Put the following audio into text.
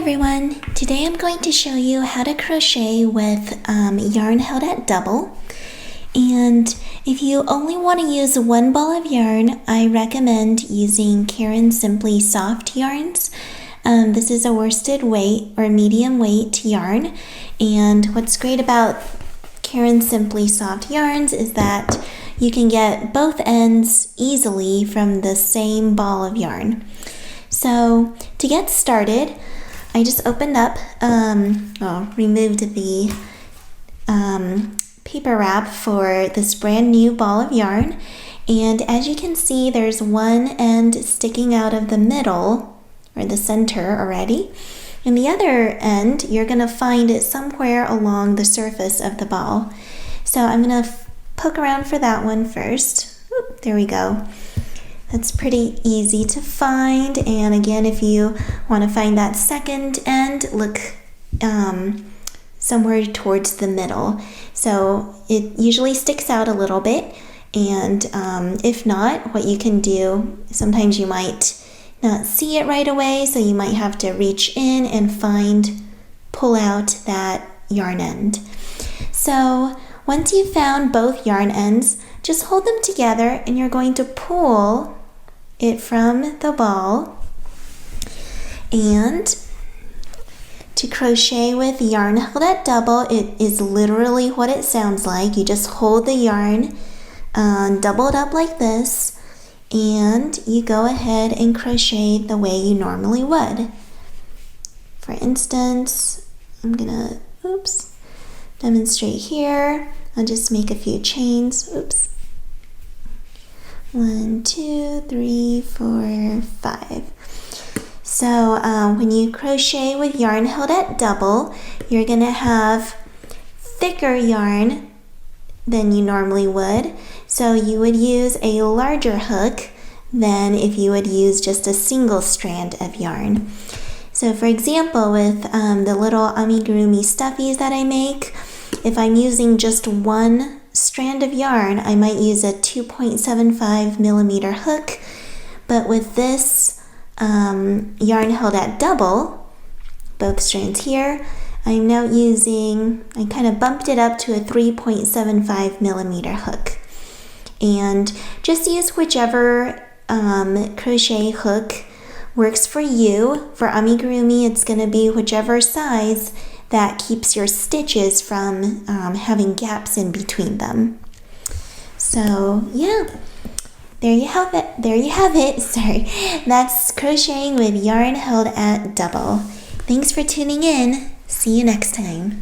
everyone, today I'm going to show you how to crochet with yarn held at double. And if you only want to use one ball of yarn, I recommend using Caron Simply Soft yarns. This is a worsted weight or medium weight yarn, and what's great about Caron Simply Soft yarns is that you can get both ends easily from the same ball of yarn. So to get started, I just opened up, removed the paper wrap for this brand new ball of yarn, and as you can see, there's one end sticking out of the middle or the center already, and the other end you're going to find it somewhere along the surface of the ball. So I'm going to poke around for that one first. Oop, there we go. That's pretty easy to find, and again, if you want to find that second end, look somewhere towards the middle. So it usually sticks out a little bit, and if not, what you can do, sometimes you might not see it right away, so you might have to reach in and pull out that yarn end. So once you've found both yarn ends, just hold them together and you're going to pull it from the ball. And to crochet with yarn held at double, it is literally what it sounds like. You just hold the yarn doubled up like this, and you go ahead and crochet the way you normally would. For instance, I'm gonna demonstrate here. I'll just make a few chains. 1, 2, 3, 4, 5. So when you crochet with yarn held at double, you're gonna have thicker yarn than you normally would. So you would use a larger hook than if you would use just a single strand of yarn. So for example, with the little amigurumi stuffies that I make, if I'm using just one strand of yarn, I might use a 2.75 millimeter hook, but with this yarn held at double, both strands here, I'm now using, I kind of bumped it up to a 3.75 millimeter hook. And just use whichever crochet hook works for you. For amigurumi, it's going to be whichever size that keeps your stitches from having gaps in between them. So yeah, there you have it. Sorry, that's crocheting with yarn held at double. Thanks for tuning in. See you next time.